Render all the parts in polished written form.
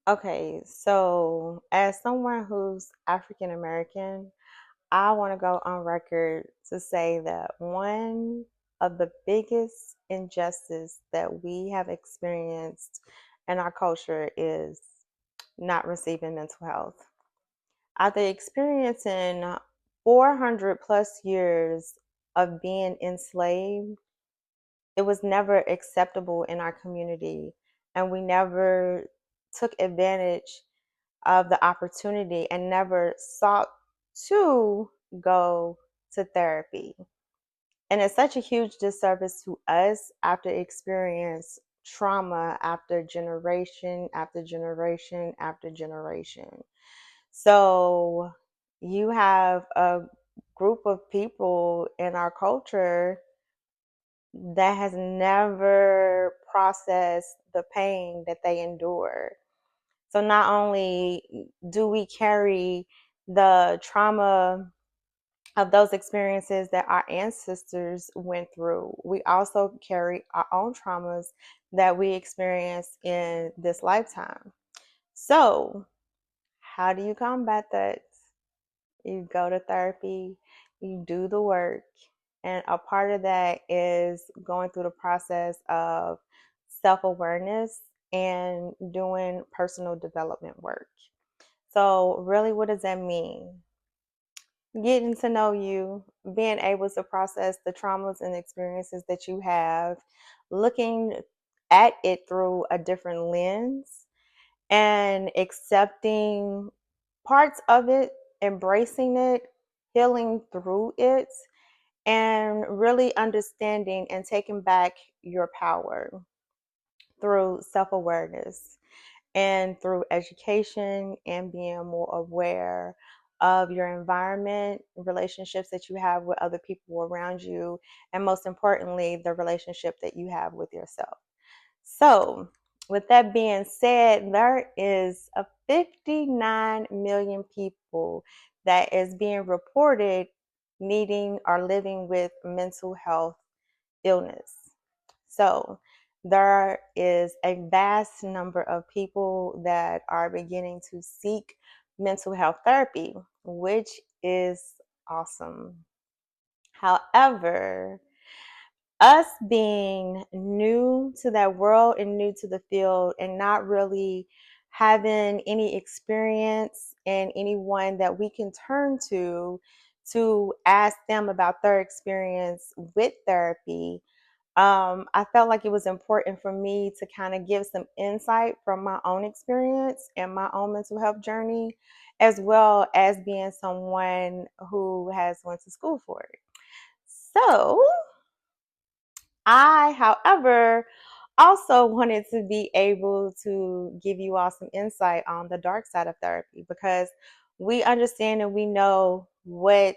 Okay, so as someone who's African American, I want to go on record to say that one of the biggest injustice that we have experienced in our culture is not receiving mental health. After experiencing 400 plus years of being enslaved, it was never acceptable in our community, and we never took advantage of the opportunity and never sought to go to therapy. And it's such a huge disservice to us after experience trauma after generation after generation after generation. So you have a group of people in our culture that has never processed the pain that they endure. So not only do we carry the trauma of those experiences that our ancestors went through, we also carry our own traumas that we experience in this lifetime. So, how do you combat that? You go to therapy, you do the work, and a part of that is going through the process of self awareness and doing personal development work. So, really, what does that mean? Getting to know you, being able to process the traumas and experiences that you have, looking at it through a different lens, and accepting parts of it, embracing it, healing through it, and really understanding and taking back your power through self awareness and through education and being more aware of your environment, relationships that you have with other people around you, and most importantly, the relationship that you have with yourself. So, with that being said, there is a 59 million people that is being reported needing or living with mental health illness. So, there is a vast number of people that are beginning to seek mental health therapy, which is awesome. However, us being new to that world and new to the field and not really having any experience and anyone that we can turn to ask them about their experience with therapy, I felt like it was important for me to kind of give some insight from my own experience and my own mental health journey, as well as being someone who has went to school for it. So I, however, also wanted to be able to give you all some insight on the dark side of therapy, because we understand and we know what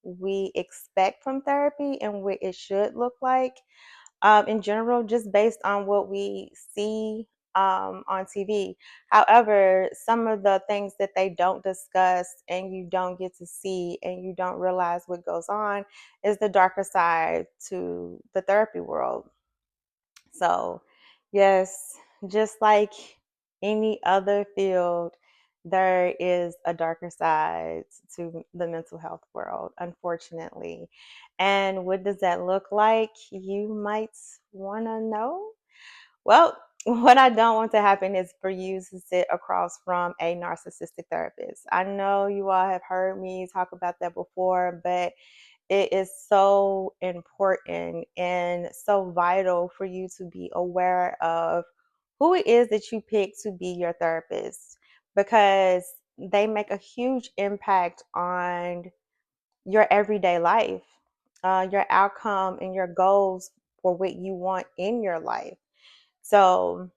we expect from therapy and what it should look like, in general, just based on what we see on TV. However, some of the things that they don't discuss and you don't get to see and you don't realize what goes on is the darker side to the therapy world. So, yes, just like any other field, there is a darker side to the mental health world, unfortunately. And what does that look like? You might want to know. Well, what I don't want to happen is for you to sit across from a narcissistic therapist. I know you all have heard me talk about that before, but it is so important and so vital for you to be aware of who it is that you pick to be your therapist, because they make a huge impact on your everyday life, your outcome, and your goals for what you want in your life. So,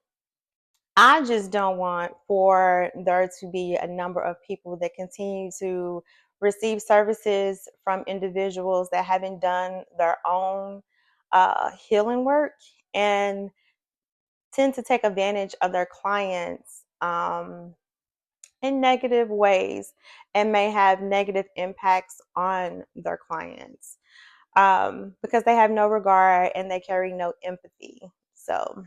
I just don't want for there to be a number of people that continue to receive services from individuals that haven't done their own healing work and tend to take advantage of their clients in negative ways and may have negative impacts on their clients, because they have no regard and they carry no empathy. So,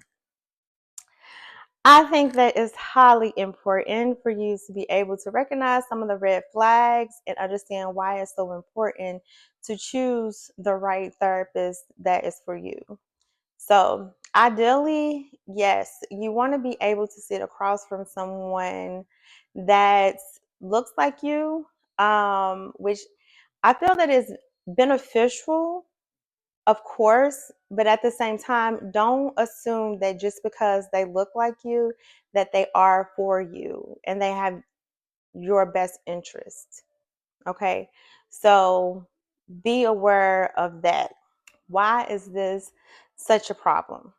I think that it's highly important for you to be able to recognize some of the red flags and understand why it's so important to choose the right therapist that is for you. So, ideally, yes, you want to be able to sit across from someone that looks like you, which I feel that is beneficial, of course, but at the same time, don't assume that just because they look like you, that they are for you and they have your best interest. Okay, so be aware of that. Why is this such a problem?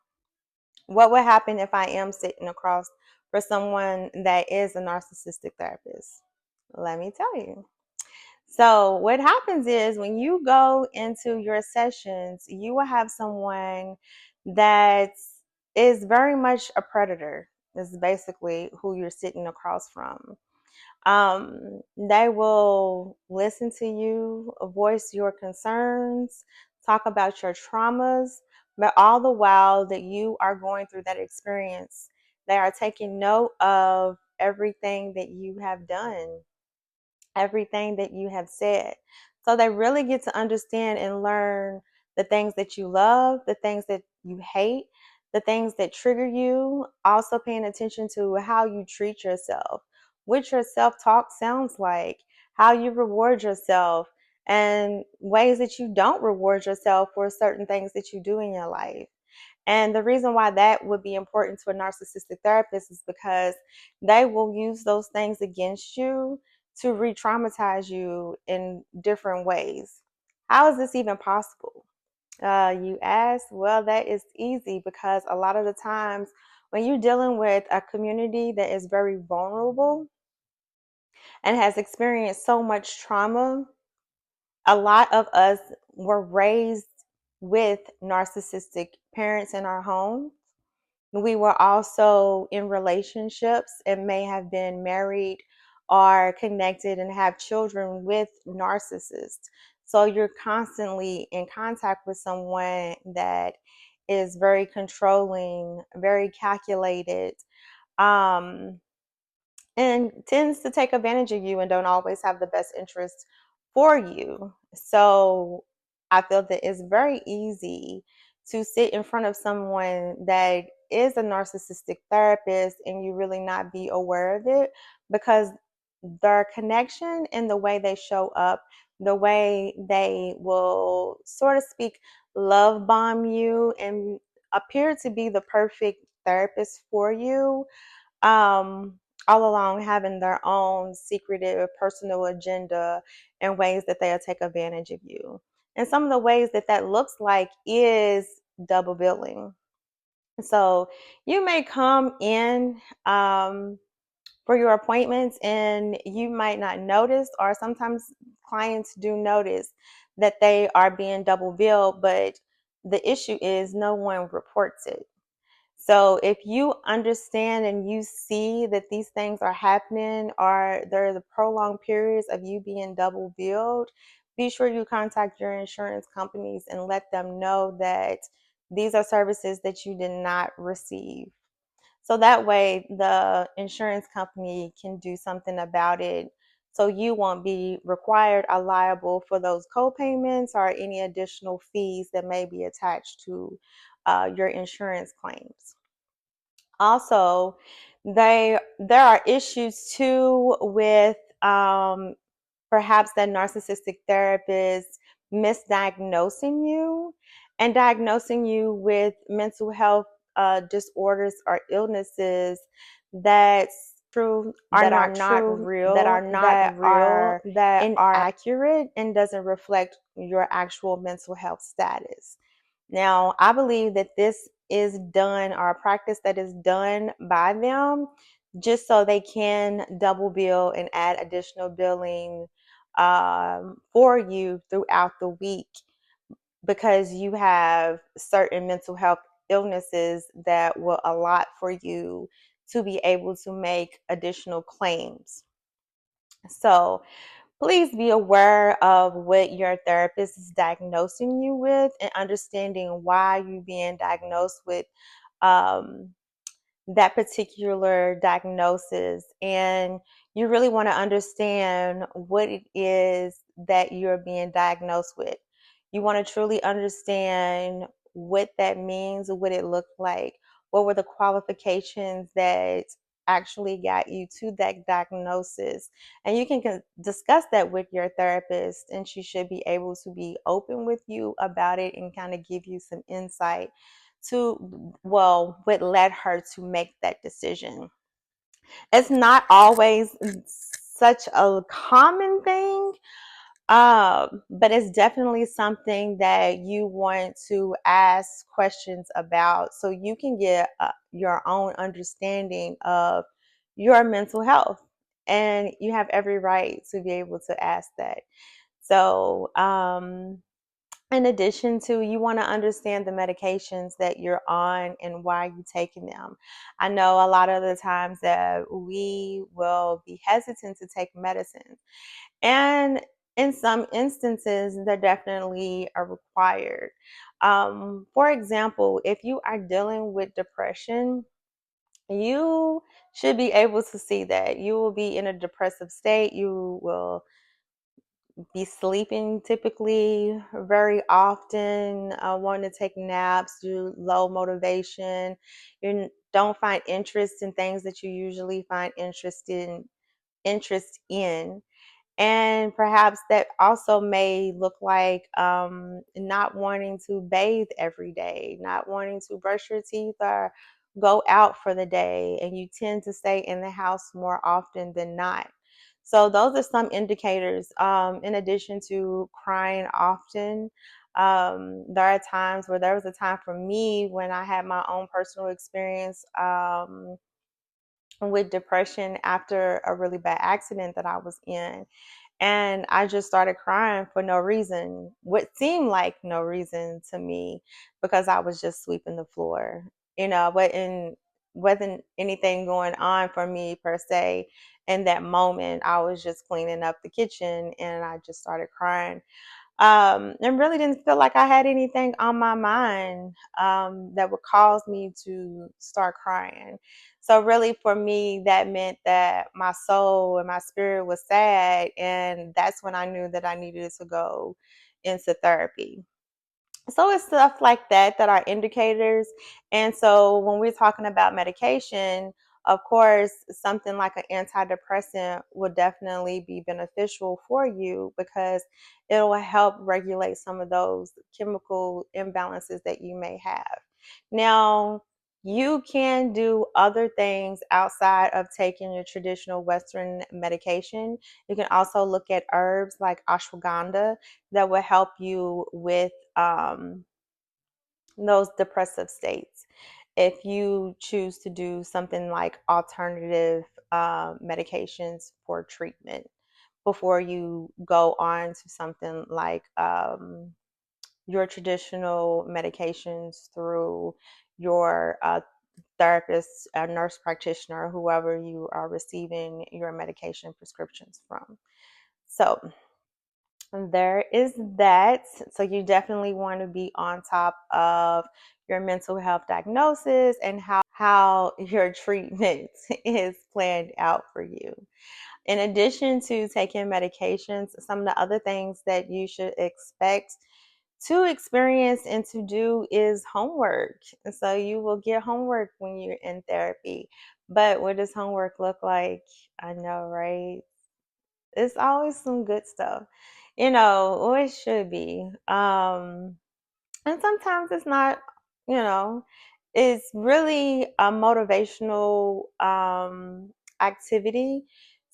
What would happen if I am sitting across for someone that is a narcissistic therapist? Let me tell you. So, what happens is when you go into your sessions, you will have someone that is very much a predator. This is basically who you're sitting across from. They will listen to you, voice your concerns, talk about your traumas, but all the while that you are going through that experience, they are taking note of everything that you have done, everything that you have said. So they really get to understand and learn the things that you love, the things that you hate, the things that trigger you, also paying attention to how you treat yourself, what your self talk sounds like, how you reward yourself, and ways that you don't reward yourself for certain things that you do in your life. And the reason why that would be important to a narcissistic therapist is because they will use those things against you to re traumatize you in different ways. How is this even possible? You ask? Well, that is easy because a lot of the times when you're dealing with a community that is very vulnerable and has experienced so much trauma, a lot of us were raised with narcissistic parents in our home. We were also in relationships and may have been married or connected and have children with narcissists. So you're constantly in contact with someone that is very controlling, very calculated, um, and tends to take advantage of you and don't always have the best interest for you. So I feel that it's very easy to sit in front of someone that is a narcissistic therapist and you really not be aware of it because their connection and the way they show up, the way they will sort of speak love bomb you and appear to be the perfect therapist for you, um, all along having their own secretive personal agenda and ways that they'll take advantage of you. And some of the ways that that looks like is double billing. So you may come in for your appointments and you might not notice, or sometimes clients do notice that they are being double billed, but the issue is no one reports it. So if you understand and you see that these things are happening or there are the prolonged periods of you being double billed, be sure you contact your insurance companies and let them know that these are services that you did not receive. So that way the insurance company can do something about it so you won't be required or liable for those co-payments or any additional fees that may be attached to your insurance claims. Also, there are issues too with perhaps that narcissistic therapist misdiagnosing you and diagnosing you with mental health disorders or illnesses that's true, that are not not true, real, that are that are inaccurate and doesn't reflect your actual mental health status. Now, I believe that this is done, or a practice that is done by them just so they can double bill and add additional billing for you throughout the week because you have certain mental health illnesses that will allot for you to be able to make additional claims. So, please be aware of what your therapist is diagnosing you with and understanding why you're being diagnosed with um, that particular diagnosis, and you really want to understand what it is that you're being diagnosed with. You want to truly understand what that means, what it looked like, what were the qualifications that actually got you to that diagnosis. And you can discuss that with your therapist, and she should be able to be open with you about it and kind of give you some insight to, well, what led her to make that decision. It's not always such a common thing, but it's definitely something that you want to ask questions about so you can get your own understanding of your mental health. And you have every right to be able to ask that. So, in addition to, you want to understand the medications that you're on and why you're taking them. I know a lot of the times that we will be hesitant to take medicines, and in some instances, they definitely are required. For example, if you are dealing with depression, you should be able to see that you will be in a depressive state. You will be sleeping typically very often, wanting to take naps, do low motivation. You don't find interest in things that you usually find interest in. And perhaps that also may look like not wanting to bathe every day, not wanting to brush your teeth or go out for the day, and you tend to stay in the house more often than not. So, those are some indicators. In addition to crying often, there are times where there was a time for me when I had my own personal experience. With depression after a really bad accident that I was in. And I just started crying for no reason, what seemed like no reason to me, because I was just sweeping the floor. Wasn't anything going on for me per se in that moment. I was just cleaning up the kitchen and I just started crying, and really didn't feel like I had anything on my mind that would cause me to start crying. So, really, for me, that meant that my soul and my spirit was sad, and that's when I knew that I needed to go into therapy. So it's stuff like that that are indicators. And so when we're talking about medication, of course, something like an antidepressant would definitely be beneficial for you because it will help regulate some of those chemical imbalances that you may have. Now, you can do other things outside of taking your traditional Western medication. You can also look at herbs like ashwagandha that will help you with those depressive states. If you choose to do something like alternative medications for treatment before you go on to something like your traditional medications through your therapist, a nurse practitioner, whoever you are receiving your medication prescriptions from. So, there is that. So you definitely want to be on top of your mental health diagnosis and how your treatment is planned out for you. In addition to taking medications, some of the other things that you should expect to experience and to do is homework. And so you will get homework when you're in therapy. But what does homework look like? I know, right? It's always some good stuff, or it should be. And sometimes it's not, you know, it's really a motivational activity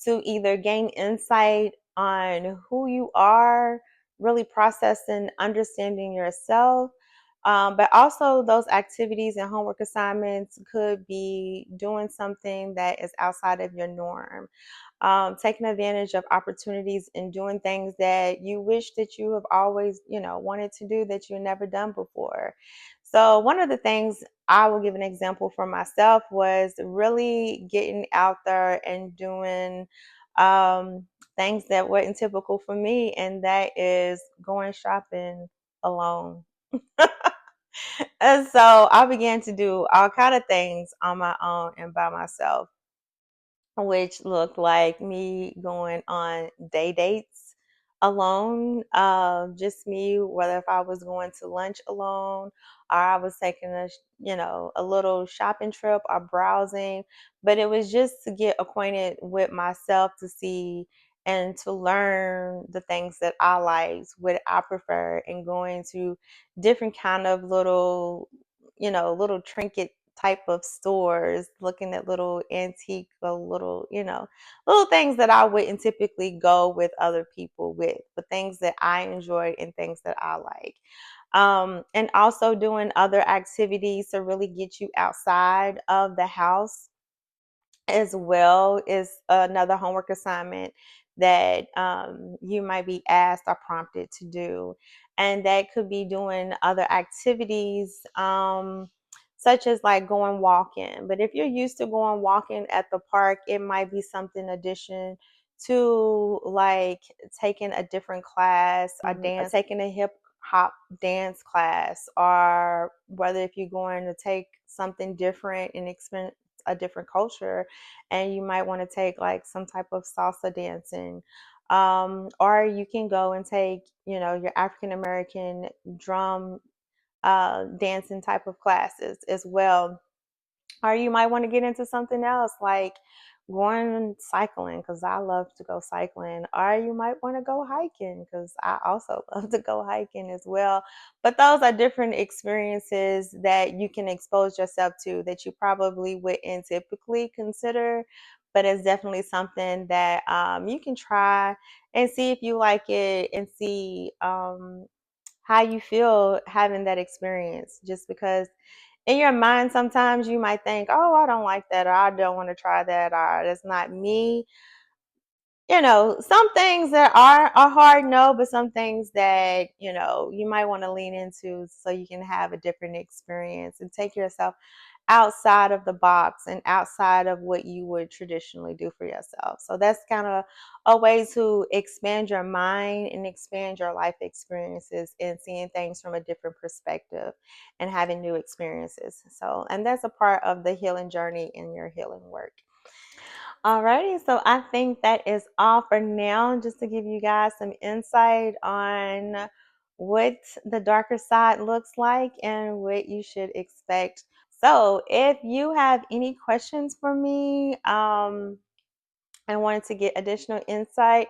to either gain insight on who you are, really processing, understanding yourself. But also, those activities and homework assignments could be doing something that is outside of your norm, taking advantage of opportunities and doing things that you wish that you have always, wanted to do that you've never done before. So one of the things I will give an example for myself was really getting out there and doing um, things that weren't typical for me, and that is going shopping alone. And so I began to do all kind of things on my own and by myself, which looked like me going on day dates alone, just me, whether if I was going to lunch alone or I was taking a little shopping trip or browsing, but it was just to get acquainted with myself to see and to learn the things that I liked, what I prefer, and going to different kind of little trinket type of stores, looking at little antique, little things that I wouldn't typically go with other people with, but things that I enjoy and things that I like. And also doing other activities to really get you outside of the house as well is another homework assignment that you might be asked or prompted to do. And that could be doing other activities, such as like going walking. But if you're used to going walking at the park, it might be something addition to like taking a different class, a dance, taking a hip hop dance class, or whether if you're going to take something different and experience a different culture, and you might want to take like some type of salsa dancing, or you can go and take your African American drum dancing type of classes as well. Or you might want to get into something else like going cycling, because I love to go cycling. Or you might want to go hiking, because I also love to go hiking as well. But those are different experiences that you can expose yourself to that you probably wouldn't typically consider. But it's definitely something that you can try and see if you like it, and see how you feel having that experience. Just because in your mind, sometimes you might think, oh, I don't like that, or I don't want to try that, or that's not me. Some things that are hard, no, but some things that, you might want to lean into so you can have a different experience and take yourself outside of the box and outside of what you would traditionally do for yourself. So that's kind of a way to expand your mind and expand your life experiences and seeing things from a different perspective and having new experiences. So, and that's a part of the healing journey in your healing work. Alrighty, so I think that is all for now, just to give you guys some insight on what the darker side looks like and what you should expect. So, if you have any questions for me, and wanted to get additional insight,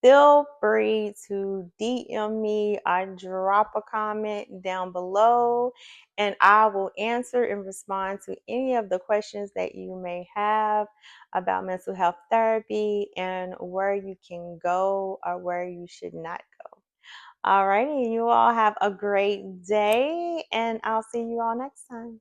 feel free to DM me or drop a comment down below, and I will answer and respond to any of the questions that you may have about mental health therapy and where you can go or where you should not go. Alrighty, you all have a great day, and I'll see you all next time.